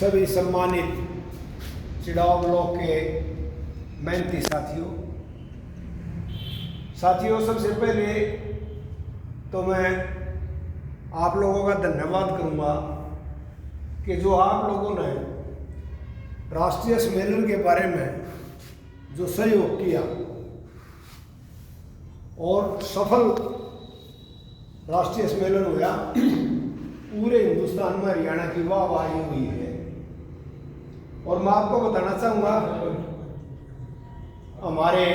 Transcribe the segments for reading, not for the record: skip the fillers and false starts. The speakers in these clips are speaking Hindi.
सभी सम्मानित चिड़ाव ब्लॉक के मेहनती साथियों, सबसे पहले तो मैं आप लोगों का धन्यवाद करूंगा कि जो आप लोगों ने राष्ट्रीय सम्मेलन के बारे में जो सहयोग किया और सफल राष्ट्रीय सम्मेलन हुआ। पूरे हिंदुस्तान में हरियाणा की वाहवाही हुई है। और मैं आपको बताना चाहूँगा, हमारे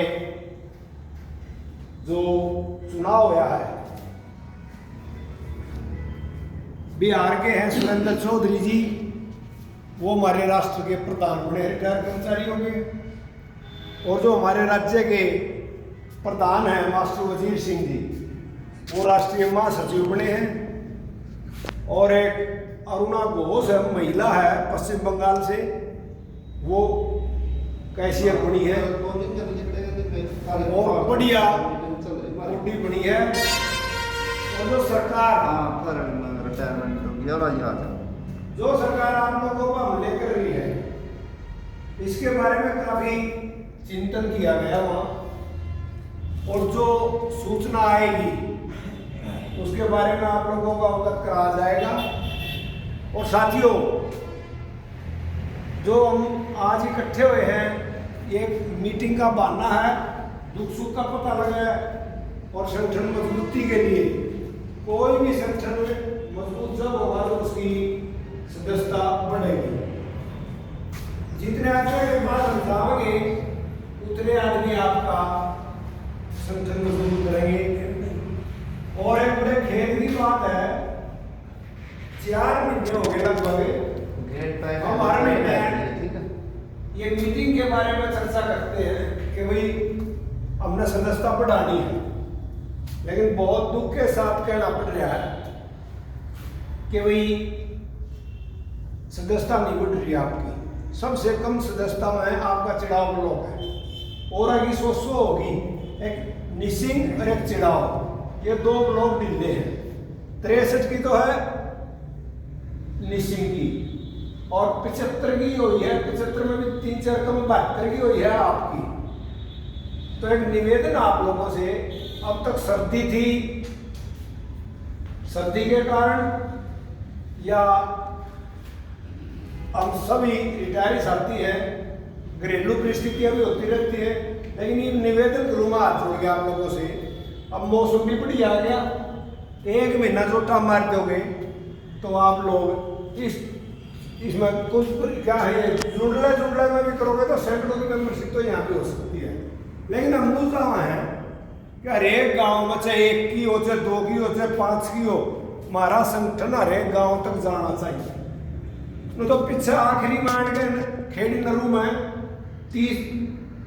जो चुनाव हुआ है, बिहार के हैं सुरेंद्र चौधरी जी, वो हमारे राष्ट्र के प्रधान बने रिटायर कर्मचारियों के। और जो हमारे राज्य के प्रधान हैं मास्टर वजीर सिंह जी, वो राष्ट्रीय महासचिव बने हैं। और एक अरुणा घोष है, महिला है पश्चिम बंगाल से, वो कैशियर बनी है और बढ़िया बॉडी बनी है। और जो सरकार जो सरकार आप लोगों को हमले कर रही है, इसके बारे में काफी चिंतन किया गया वहाँ। और जो सूचना आएगी उसके बारे में आप लोगों को अवगत कराया जाएगा। और साथियों, जो हम आज इकट्ठे हुए हैं, ये मीटिंग का बहाना है, दुख सुख का पता लगा और संगठन मजबूती के लिए। कोई भी संगठन मजबूत जब होगा तो उसकी सदस्यता बढ़ेगी। जितने आदमी के बाद हम जाओगे उतने आदमी आपका संगठन मजबूत करेंगे। और एक बड़े खेद की बात है, 4 महीने हो गए लगभग हमारे महीने ये मीटिंग के बारे में चर्चा करते हैं कि भाई हमने सदस्यता बढ़ानी है, लेकिन बहुत दुख के साथ कहना पड़ रहा है कि भाई सदस्यता नहीं बढ़ रही आपकी। सबसे कम सदस्यता में आपका चिड़ाव ब्लॉक है। और अगी 100 होगी, एक निसिंग और एक चिड़ाव, ये 2 ब्लॉक ढीले हैं। 63 की तो है निसिंग की, और 75 की हुई है। 75 में भी 3-4 कम 72 की हुई है आपकी। तो एक निवेदन आप लोगों से, अब तक सर्दी थी, सर्दी के कारण या हम सभी रिटायरी साथी हैं, घरेलू परिस्थितियां भी होती रहती है, लेकिन ये निवेदन करूंगा हाथ जोड़ के आप लोगों से। अब मौसम भी बढ़िया आ गया, 1 महीना जोटा मार दोगे तो आप लोग इसमें कुछ क्या है, जुड़ला में भी करोगे तो सैकड़ों की मेंबरशिप तो यहाँ भी हो सकती है। लेकिन हम दूसरा है कि हर एक गाँव में चाहे 1 की हो, चाहे 2 की हो, चाहे 5 की हो, हमारा संगठन हर एक गाँव तक जाना चाहिए। तो पीछे आखिरी मान के खेड़ी नरू में 30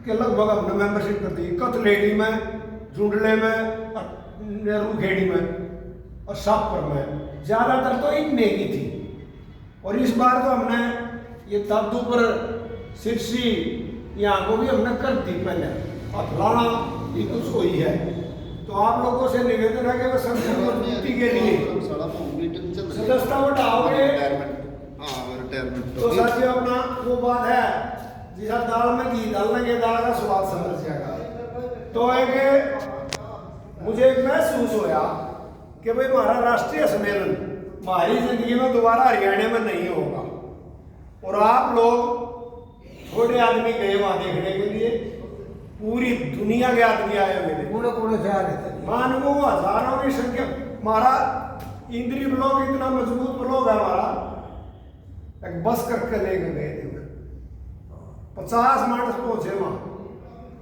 के लगभग हमने मेंबरशिप कर दी, कतलेडी में, जुड़ले में, नेहरू खेड़ी में और शाहपुर में। ज्यादातर तो इनने की थी। और इस बार तो हमने ये तादू पर सिरसी यहाँ को भी हमने कर दी पहले, और फलाना ये कुछ हुई है। तो आप लोगों से निवेदन है कि वह संगठन मजबूती के लिए सदस्यता बढ़ाओगे तो साथियों अपना वो बात है, जिस दाल में घी डालने के दाल का स्वाद समझ जाएगा। तो एक मुझे महसूस होया कि भाई हमारा राष्ट्रीय सम्मेलन हमारी जिंदगी में दोबारा हरियाणा में नहीं होगा। और आप लोग थोड़े आदमी गए वहां देखने के लिए, पूरी दुनिया के आदमी आए हुए थे, कोने से आ रहे थे, मानवों हजारों की संख्या। हमारा इंद्री ब्लॉक इतना मजबूत ब्लॉक है हमारा, एक बस करके लेकर गए थे, 50 मानस पहुंचे वहां।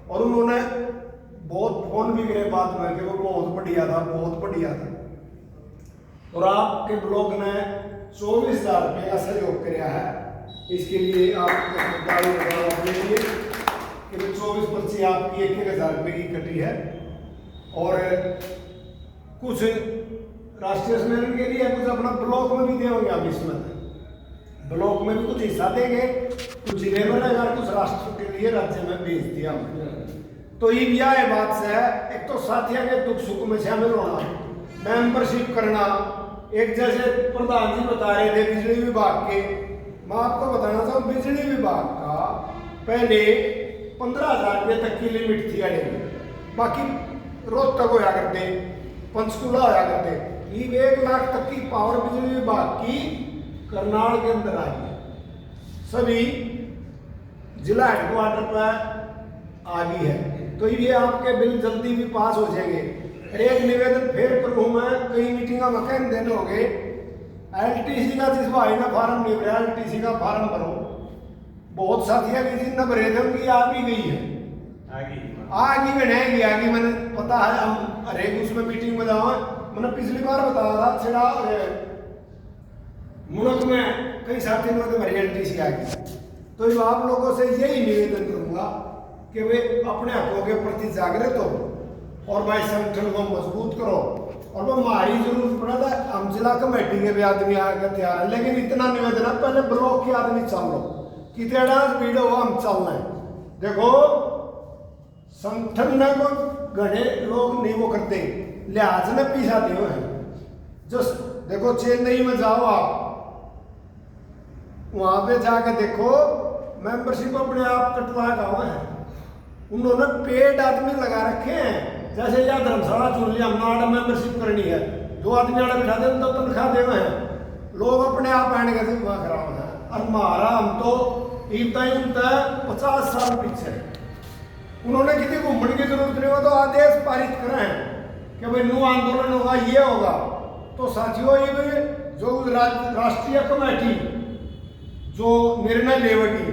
और उन्होंने बहुत फोन भी करे बाद में कि वो बहुत बढ़िया था, बहुत बढ़िया था। और आपके ब्लॉक ने 24,000 रुपये का सहयोग किया है। इसके लिए आप अपने लिए कि 24 पर्ची आपकी 1,000 रुपये की कटी है। और कुछ राष्ट्रीय सम्मेलन के लिए कुछ अपना ब्लॉक में भी देंगे आप, इसमें ब्लॉक में भी कुछ हिस्सा देंगे, कुछ जिले में और कुछ राष्ट्र के लिए राज्य में भेज दिया। तो ये यह बात से है, एक तो साथियों के दुख सुख में शामिल होना, मेंबरशिप करना, एक जैसे प्रधान जी बता रहे थे बिजली विभाग के मैं आपको बताना चाहूँ बिजली विभाग का पहले 15,000 रुपये तक की लिमिट थी अड़े में, बाकी रोहतक होया करते, पंचकूला होया करते। ये 1 लाख तक की पावर बिजली विभाग की करनाल के अंदर आई है, सभी जिला हेडक्वार्टर पर आ गई है। तो ये आपके बिल जल्दी भी पास हो जाएंगे। एक निवेदन फिर करूँ मैं, कई मीटिंगा में कह दिन हो गए, LTC का जिस भाई ना फार्म नहीं भरा, LTC का फार्म भरो। बहुत साथियां की जिन भरे थे उनकी आ भी गई है, आगे बनाएगी आगे। मैंने पता है, हम अरे उसमें मीटिंग में जाओ, मैंने पिछली बार बताया था छिड़ा मुल्क में कई साथी ने तो मेरी LTC आ गई। तो आप लोगों से यही निवेदन करूंगा कि वे अपने हकों के प्रति जागृत हो और भाई संगठन को मजबूत करो। और वो हमारी जरूरत पड़ा था, हम जिला कमेटी के भी आदमी आकर तैयार है, लेकिन इतना निवेदन है पहले ब्लॉक के आदमी चल लो कि तेरा भीड़ हो, हम चलना है। देखो संगठन को घने लोग नहीं वो करते, लिहाज में पीछा दे हैं। जो देखो चेन्नई में जाओ आप, वहां पे जाके देखो मेंबरशिप अपने आप कटवा गाँव है, उन्होंने पेड आदमी लगा रखे हैं। जैसे या धर्मशाला चुन लिया, हमने मेंबरशिप करनी है, 2 आदमी आड़े बिठा दे तो तनख्वाह देवे हैं, लोग अपने आप आने के वहां खराब है। और हमारा हम तो 50 साल पीछे, उन्होंने किसी घूमने की जरूरत नहीं हो तो आदेश पारित करे हैं कि भाई नो आंदोलन होगा, ये होगा। तो साथियों ये जो राष्ट्रीय कमेटी जो निर्णय लेगी,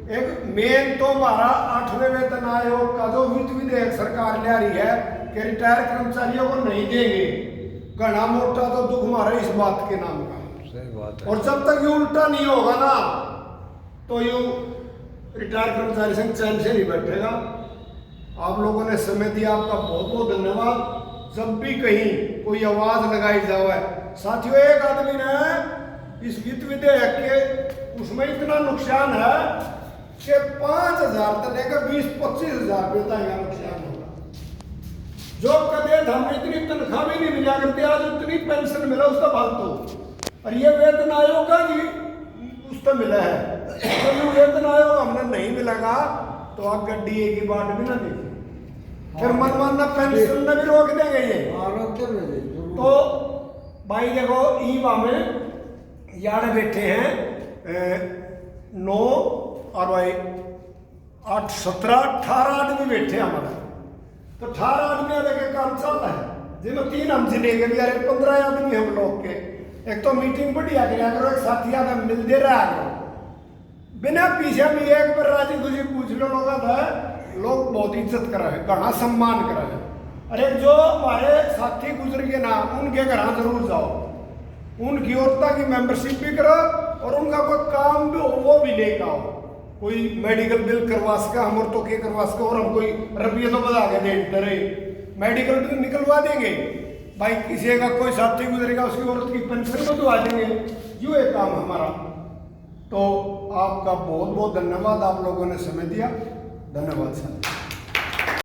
एक मेन तो हमारा 8वें वेतन आयोग का जो वित्त विधेयक सरकार ले रही है कि रिटायर कर्मचारियों को नहीं देंगे, घना मोटा तो दुख हमारा इस बात के नाम का। सही बात है। और जब तक ये उल्टा नहीं होगा ना, तो यू रिटायर कर्मचारी संघ चैन से नहीं बैठेगा। आप लोगों ने समय दिया, आपका बहुत बहुत धन्यवाद। जब भी कहीं कोई आवाज लगाई जाए, साथियों एक आदमी ने इस वित्त विधेयक के उसमें इतना नुकसान है कि 5,000 से लेकर 20-25,000 रुपये तक का नुकसान होगा। जो कदे हमें इतनी तनख्वाह भी नहीं मिला करती, आज इतनी पेंशन मिला उसका फालतू, और ये वेतन आयोग का जी उसका मिला है। तो ये वेतन आयोग हमने नहीं मिलेगा तो आप गड्डी एक ही बाट भी ना देखिए, फिर मन मानना पेंशन में भी रोक देंगे ये। तो भाई देखो ईवा में यार बैठे हैं 9 और भाई 8, 17, 18 आदमी बैठे हमारा। तो 18 आदमी के काम चल रहा है, जिनमें 3 हम जिले के भी, अरे 15 आदमी हम लोग के। एक तो मीटिंग बढ़िया कराया करो, एक साथी आदमी मिल दे रहा है, बिना पीछे में एक बार राजी खुशी पूछ लो लोग था, लोग बहुत इज्जत करा है, घना सम्मान करा है। अरे जो हमारे साथी गुजर गए ना, उनके घर जरूर जाओ, उनकी औरता की मेंबरशिप भी करो और उनका कोई काम भी हो वो भी लेकर आओ। कोई मेडिकल बिल करवा सका, हम और तो क्या करवा सका, और हम कोई रुपये तो बता के दे रहे, मेडिकल बिल निकलवा देंगे भाई। किसी का कोई साथी गुजरेगा उसकी औरत की पेंशन को दवा देंगे, यूँ एक काम हमारा। तो आपका बहुत बहुत धन्यवाद, आप लोगों ने समय दिया, धन्यवाद सर।